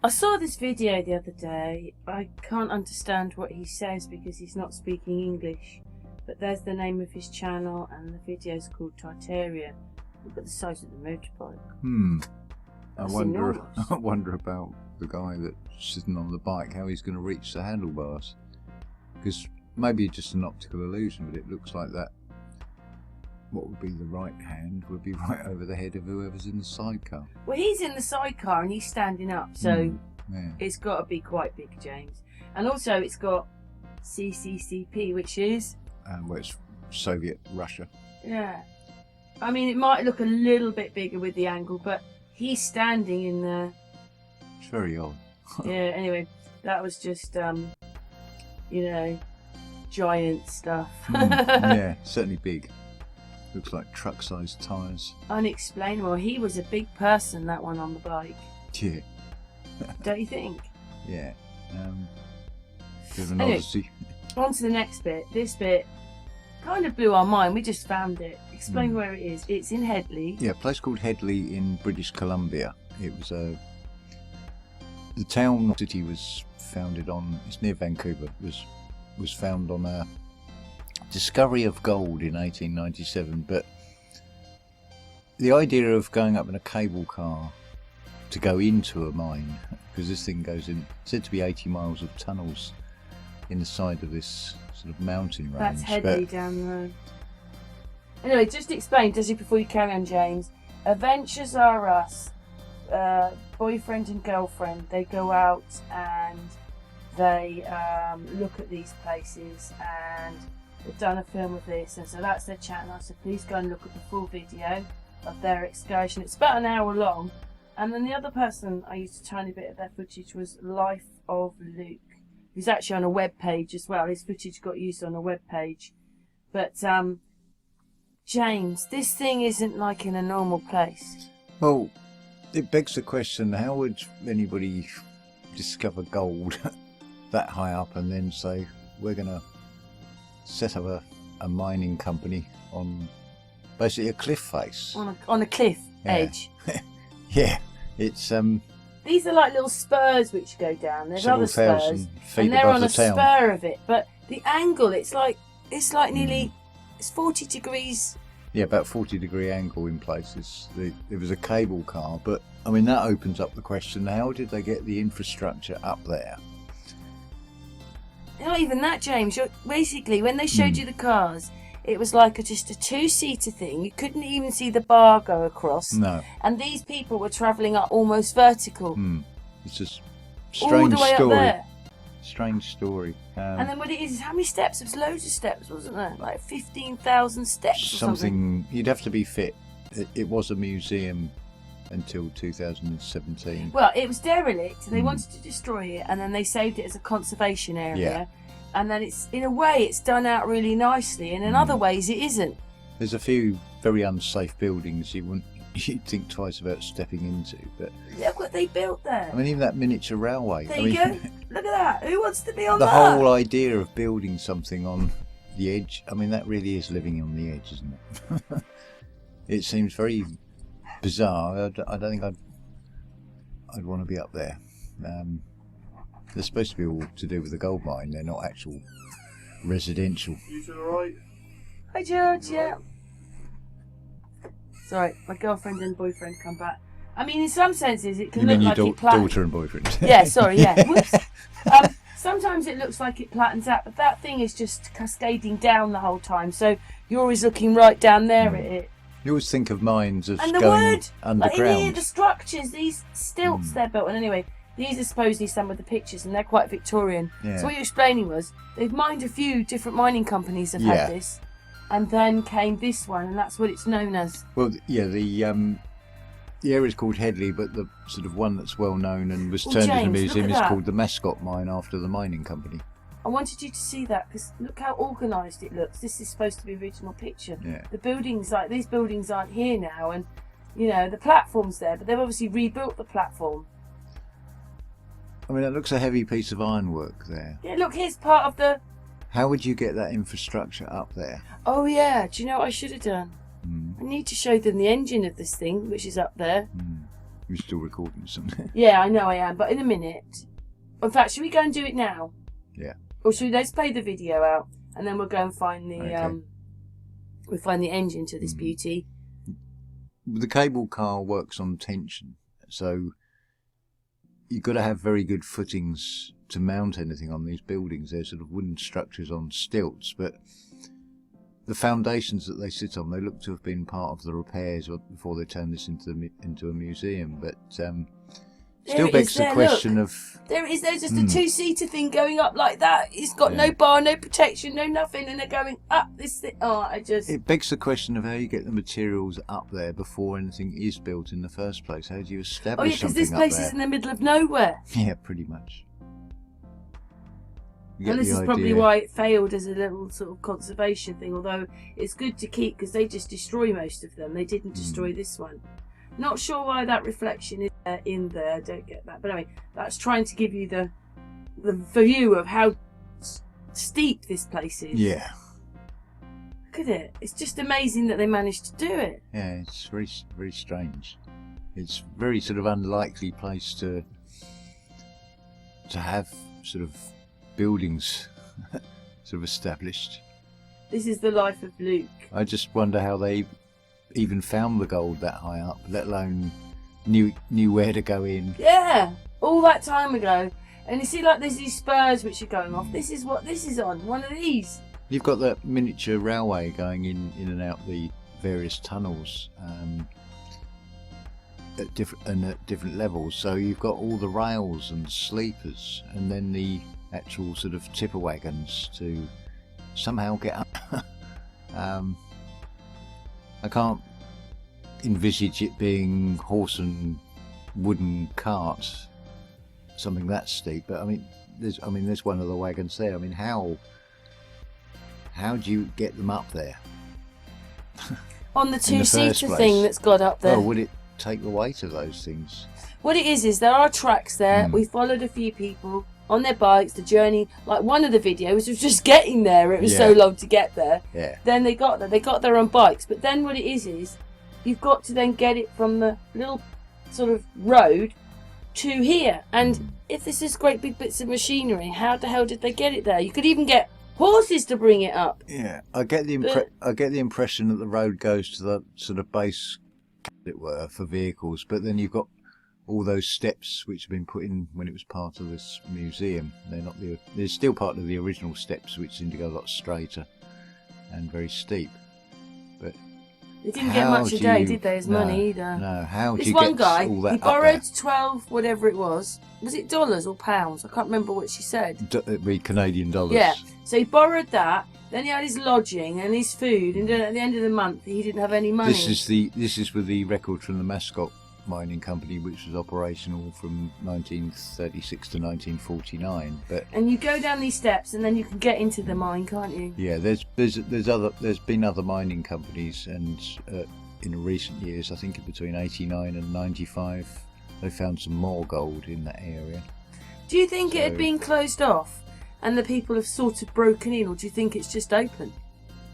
I saw this video the other day. I can't understand what he says because he's not speaking English. But there's the name of his channel and the video's called TARTARIA. Look at the size of the motorbike. I wonder about the guy that's sitting on the bike, how he's going to reach the handlebars. Because maybe just an optical illusion, but it looks like that. What would be the right hand would be right over the head of whoever's in the sidecar. Well, he's in the sidecar and he's standing up, so yeah. It's got to be quite big, James. And also it's got CCCP, which is... Well, it's Soviet Russia. Yeah. I mean, it might look a little bit bigger with the angle, but he's standing in there. It's very odd. Yeah, anyway, that was just, you know, giant stuff. Yeah, certainly big. Looks like truck-sized tyres. Unexplainable. He was a big person, that one on the bike. Yeah. Don't you think? Yeah. Bit of an Anyway, odyssey. on to the next bit. This bit kind of blew our mind. We just found it. Explain where it is. It's in Headley. Yeah, a place called Headley in British Columbia. It was the town city was founded on. It's near Vancouver. Was found on a discovery of gold in 1897. But the idea of going up in a cable car to go into a mine, because this thing goes in, said to be 80 miles of tunnels in the side of this sort of mountain range. That's Headley down the road. Anyway, just explain, does it, before you carry on, James. Adventures Are Us, boyfriend and girlfriend, they go out and they look at these places, and they've done a film of this, and so that's their channel, so please go and look at the full video of their excursion. It's about an hour long. And then the other person I used a tiny bit of their footage was Life of Luke, who's actually on a web page as well. His footage got used on a web page. But James, this thing isn't like in a normal place. Well, it begs the question, how would anybody discover gold that high up and then say, we're going to set up a mining company on basically a cliff face? On a cliff edge. Yeah, it's these are like little spurs which go down. There's other spurs, and they're on a spur of it. But the angle, it's like nearly, it's 40 degrees. Yeah, about 40-degree angle in places. There was a cable car, but I mean that opens up the question: how did they get the infrastructure up there? Not even that, James. Basically, when they showed you the cars, it was like just a two-seater thing. You couldn't even see the bar go across. No. And these people were travelling up almost vertical. It's a strange all the way story. Up there. Strange story. And then what it is how many steps? There's loads of steps, wasn't there? Like 15,000 steps or something. You'd have to be fit. It was a museum until 2017. Well, it was derelict. They wanted to destroy it, and then they saved it as a conservation area. Yeah. And then it's, in a way, it's done out really nicely, and in other ways it isn't. There's a few very unsafe buildings you'd think twice about stepping into, but look what they built there. I mean, even that miniature railway. There you go. Look at that. Who wants to be on the that? The whole idea of building something on the edge, I mean, that really is living on the edge, isn't it? It seems very bizarre. I don't think I'd want to be up there. They're supposed to be all to do with the gold mine. They're not actual residential. You two alright? Hi, George. Yeah. Sorry, my girlfriend and boyfriend come back. I mean, in some senses, it can look like it daughter and boyfriend. Yeah, sorry, yeah. Whoops. Sometimes it looks like it plattens out, but that thing is just cascading down the whole time. So you're always looking right down there at it. You always think of mines as and the going wood, underground. like in here, the structures, these stilts they're built. And anyway, these are supposedly some of the pictures, and they're quite Victorian. Yeah. So what you're explaining was, they've mined a few different mining companies have had this, and then came this one, and that's what it's known as. Well, yeah, the area is called Headley, but the sort of one that's well known and was turned into a museum is called the Mascot mine, after the mining company. I wanted you to see that, because look how organised it looks. This is supposed to be the original picture. Yeah. The buildings, like these buildings aren't here now, and you know the platform's there, but they've obviously rebuilt the platform. I mean, it looks a heavy piece of ironwork there. Yeah, look, here's part of the... How would you get that infrastructure up there? Oh yeah, do you know what I should have done? I need to show them the engine of this thing, which is up there. You're still recording something. Yeah, I know I am, but in a minute. In fact, should we go and do it now? Yeah. Or should we let's play the video out and then we'll go and find the we'll find the engine to this beauty. The cable car works on tension, so you've got to have very good footings to mount anything on these buildings. They're sort of wooden structures on stilts, but the foundations that they sit on, they look to have been part of the repairs before they turned this into a museum. But still begs the question of... There it is, there's just a two-seater thing going up like that. It's got no bar, no protection, no nothing, and they're going up this thing. It begs the question of how you get the materials up there before anything is built in the first place. How do you establish something up there? Because this place is in the middle of nowhere. Yeah, pretty much. And this is probably why it failed as a little sort of conservation thing, although it's good to keep because they just destroy most of them. They didn't destroy this one. Not sure why that reflection is in there. I don't get that. But anyway, that's trying to give you the view of how steep this place is. Yeah. Look at it. It's just amazing that they managed to do it. Yeah, it's very, very strange. It's a very sort of unlikely place to have sort of buildings sort of established. This is the life of Luke. I just wonder how they even found the gold that high up, let alone knew where to go in. Yeah, all that time ago. And you see, like, there's these spurs which are going off. This is what this is on. One of these. You've got that miniature railway going in and out the various tunnels at different levels. So you've got all the rails and sleepers, and then the actual sort of tipper wagons to somehow get up. I can't envisage it being horse and wooden cart, something that steep. But I mean, there's one of the wagons there. I mean, how do you get them up there? On the two-seater thing that's got up there. Oh, would it take the weight of those things? What it is there are tracks there. We followed a few people on their bikes, the journey, like one of the videos was just getting there. It was so long to get there. Yeah. Then they got there. They got there on bikes. But then what it is you've got to then get it from the little sort of road to here. And if this is great big bits of machinery, how the hell did they get it there? You could even get horses to bring it up. Yeah, I get the impression that the road goes to the sort of base, as it were, for vehicles. But then you've got all those steps which have been put in when it was part of this museum. They're still part of the original steps, which seem to go a lot straighter and very steep. But they didn't get much a day, did they, as money either? No, how do this you one get guy, all that he borrowed 12, whatever it was. Was it dollars or pounds? I can't remember what she said. It'd be Canadian dollars. Yeah, so he borrowed that. Then he had his lodging and his food, and then at the end of the month he didn't have any money. This is with the record from the Mascot mining company, which was operational from 1936 to 1949. And you go down these steps and then you can get into the mine, can't you? Yeah, there's been other mining companies, and in recent years, I think between 89 and 95, they found some more gold in that area. Do you think it had been closed off and the people have sort of broken in, or do you think it's just open?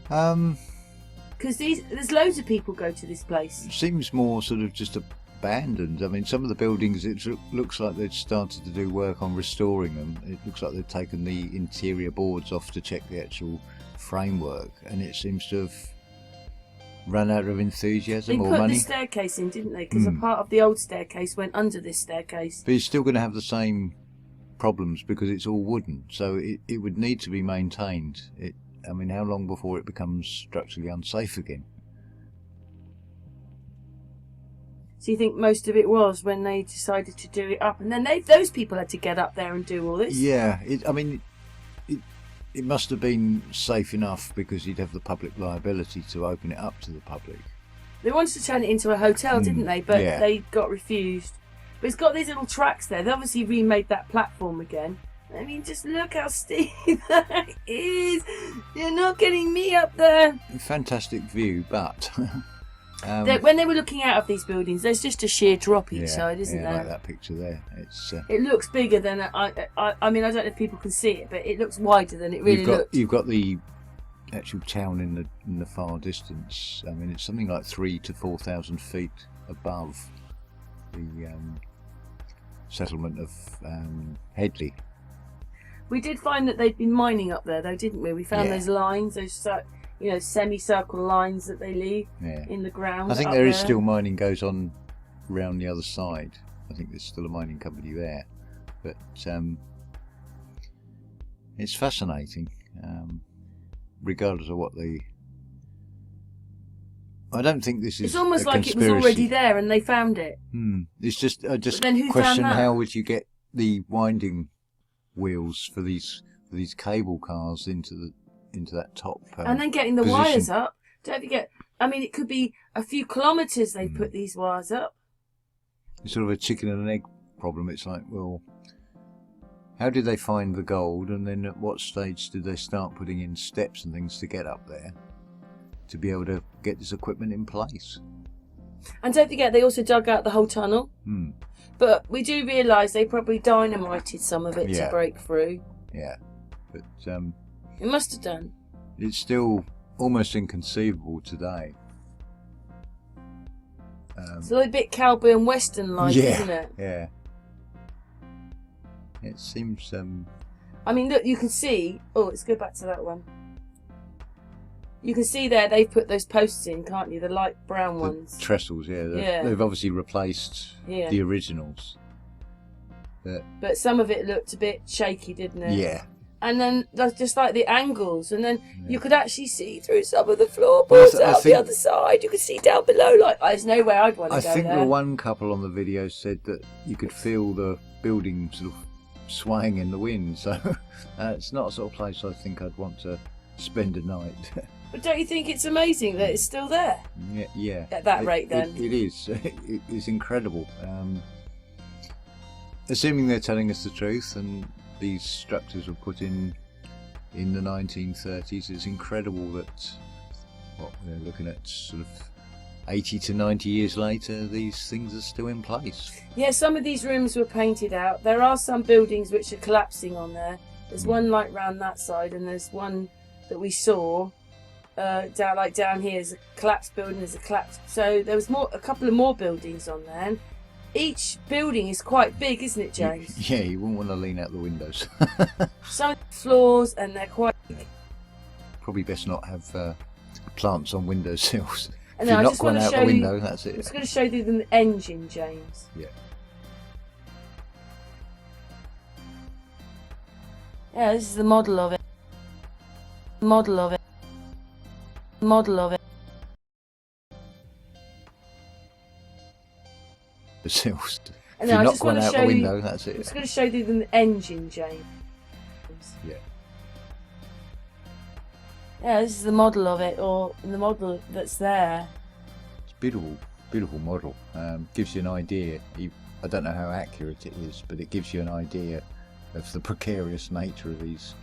Because there's loads of people go to this place. It seems more sort of just abandoned. I mean, some of the buildings, it looks like they've started to do work on restoring them. It looks like they've taken the interior boards off to check the actual framework, and it seems to have run out of enthusiasm or money. They put the staircase in, didn't they? Because a part of the old staircase went under this staircase. But it's still going to have the same problems because it's all wooden, so it would need to be maintained. I mean, how long before it becomes structurally unsafe again? So you think most of it was when they decided to do it up, and then those people had to get up there and do all this? Yeah, it must have been safe enough because you'd have the public liability to open it up to the public. They wanted to turn it into a hotel, didn't they? But they got refused. But it's got these little tracks there. They obviously remade that platform again. I mean, just look how steep that is. You're not getting me up there. Fantastic view, but... when they were looking out of these buildings, there's just a sheer drop each side, isn't there? Like that picture there. It looks bigger than... I mean, I don't know if people can see it, but it looks wider than it really looked. You've got the actual town in the far distance. I mean, it's something like 3,000 to 4,000 feet above the settlement of Headley. We did find that they'd been mining up there, though, didn't we? We found those lines, those semicircle lines that they leave in the ground. I think there is still mining goes on around the other side. I think there's still a mining company there, but it's fascinating, regardless of what the. I don't think this is. It's almost like conspiracy. It was already there and they found it. It's just I just then who question found that? how would you get the winding wheels for these cable cars into that top and then getting the position. wires up. Don't forget. I mean, it could be a few kilometres they put these wires up. It's sort of a chicken and an egg problem. It's like, well, how did they find the gold, and then at what stage did they start putting in steps and things to get up there to be able to get this equipment in place? And don't forget, they also dug out the whole tunnel. But we do realise they probably dynamited some of it to break through. Yeah, but it must have done. It's still almost inconceivable today. It's a little bit cowboy and western-like, isn't it? Yeah. It seems. I mean, look, you can see. Oh, let's go back to that one. You can see there they've put those posts in, can't you? The light brown ones. Trestles, They've obviously replaced the originals. But some of it looked a bit shaky, didn't it? Yeah. And then just like the angles, and then you could actually see through some of the floorboards out the other side. You could see down below. Like, there's no way I'd want to go there. I think the one couple on the video said that you could feel the building sort of swaying in the wind. So it's not a sort of place I think I'd want to spend a night. But don't you think it's amazing that it's still there? Yeah. At that rate, then. It is. It's incredible. Assuming they're telling us the truth, and these structures were put in the 1930s, it's incredible that what we're looking at sort of 80 to 90 years later, these things are still in place. Yeah, some of these rooms were painted out. There are some buildings which are collapsing on there. There's one like round that side, and there's one that we saw down here is a collapsed building. There's a collapsed. So there was a couple of more buildings on there. And each building is quite big, isn't it, James? Yeah, you wouldn't want to lean out the windows. Some floors, and they're quite big. Probably best not have plants on windowsills. And if you're I not just going want to out show the window, you, that's it. I'm just going to show you the engine, James. Yeah. Yeah, this is the model of it. Model of it. Model of it. The sills. And if you're I not just going want to out show the window, you, that's it. I'm just going to show you the engine, James. Yeah. Yeah, this is the model of it, or the model that's there. It's beautiful, beautiful model. Gives you an idea. I don't know how accurate it is, but it gives you an idea of the precarious nature of these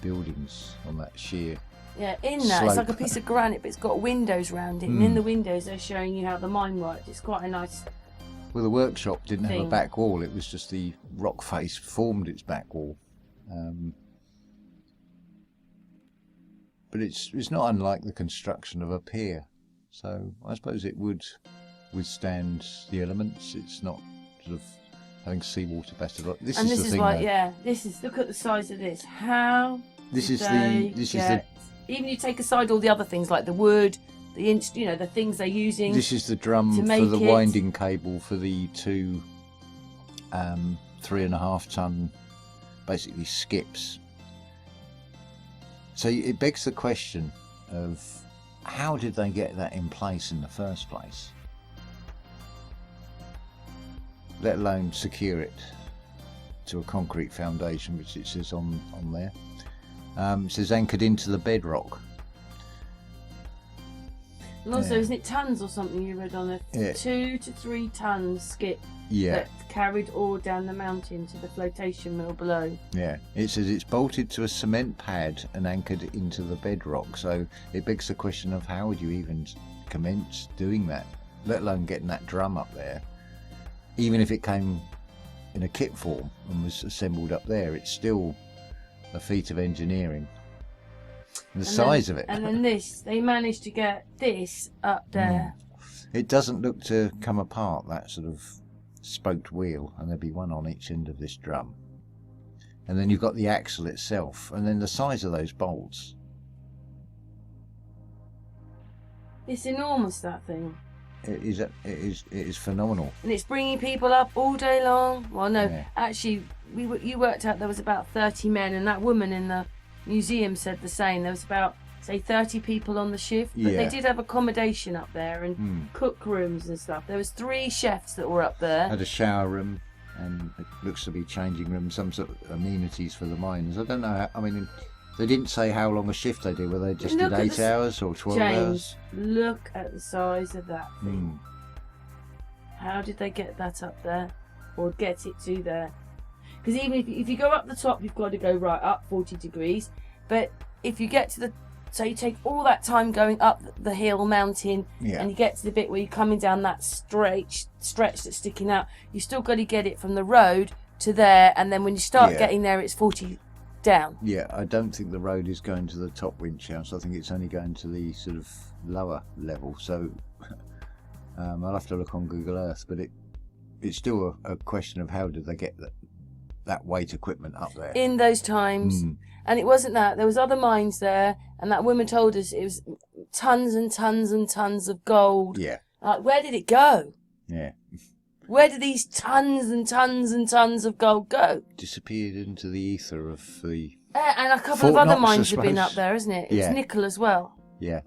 buildings on that sheer. Yeah, in that, slope. it's like a piece of granite, but it's got windows round it, and in the windows they're showing you how the mine worked. It's quite a nice. Well, the workshop didn't have a thing. back wall. It was just the rock face formed its back wall. But it's not unlike the construction of a pier. So I suppose it would withstand the elements. It's not sort of having seawater battered up. This is the thing. This is. Look at the size of this. How? This is the. Even you take aside all the other things like the wood, the things they're using. This is the drum for the winding cable for the two 3.5 ton, basically skips. So it begs the question of how did they get that in place in the first place? Let alone secure it to a concrete foundation, which it says on there. It says anchored into the bedrock. And also, isn't it tons or something you read on it? Yeah. 2 to 3 tons skip that carried ore down the mountain to the flotation mill below. Yeah, it says it's bolted to a cement pad and anchored into the bedrock. So it begs the question of how would you even commence doing that, let alone getting that drum up there. Even if it came in a kit form and was assembled up there, it's still a feat of engineering. And the size of it. And then they managed to get this up there. It doesn't look to come apart, that sort of spoked wheel, and there'd be one on each end of this drum. And then you've got the axle itself, and then the size of those bolts. It's enormous, that thing. It is phenomenal. And it's bringing people up all day long. Well, no, Yeah. actually, you worked out there was about 30 men, and that woman in the museum said the same. There was about, say, 30 people on the shift, but they Yeah. did have accommodation up there and cook rooms and stuff. There was 3 chefs that were up there. Had a shower room, and it looks to be changing room, some sort of amenities for the miners. I don't know. I mean, they didn't say how long a shift they did. Were they just Look did at 8 hours or 12 James, hours? look at the size of that thing. How did they get that up there, or get it to there? Because even if you go up the top, you've got to go right up 40 degrees. But if you get to the, so you take all that time going up the hill mountain, Yeah. and you get to the bit where you're coming down that stretch that's sticking out, you still got to get it from the road to there, and then when you start Yeah. getting there, it's 40 down. Yeah, I don't think the road is going to the top winch house. I think it's only going to the sort of lower level. So I'll have to look on Google Earth, but it's still a question of how did they get that weight equipment up there In those times. And it wasn't that. There was other mines there, and that woman told us it was tons and tons and tons of gold. Yeah, Like, where did it go? yeah. Where did these tons and tons and tons of gold go? Disappeared into the ether of the. And a couple Fort of other Knox, I mines have been suppose. up there, isn't it? It's Yeah. nickel as well. Yeah,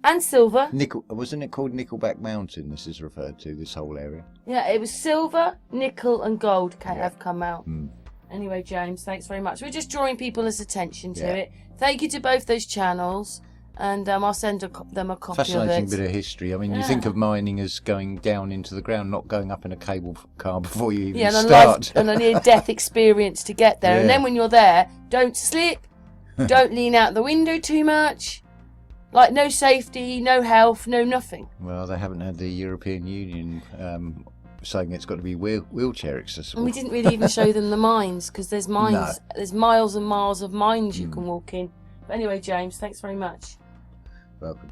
And silver. nickel, wasn't it called Nickelback Mountain? This is referred to, this whole area. Yeah, it was silver, nickel and gold have come out. Mm. Anyway, James, thanks very much. We're just drawing people's attention to Yeah. it. Thank you to both those channels. And I'll send them a copy Fascinating of it. bit of history. I mean, you Yeah. think of mining as going down into the ground, not going up in a cable car before you even Yeah, and start. and a near-death experience to get there. And Yeah. then when you're there, don't slip, don't lean out the window too much. Like, no safety, no health, no nothing. Well, they haven't had the European Union saying it's got to be wheelchair accessible. And we didn't really even show them the mines, because there's mines, No. there's miles and miles of mines you can walk in. But anyway, James, thanks very much. Welcome.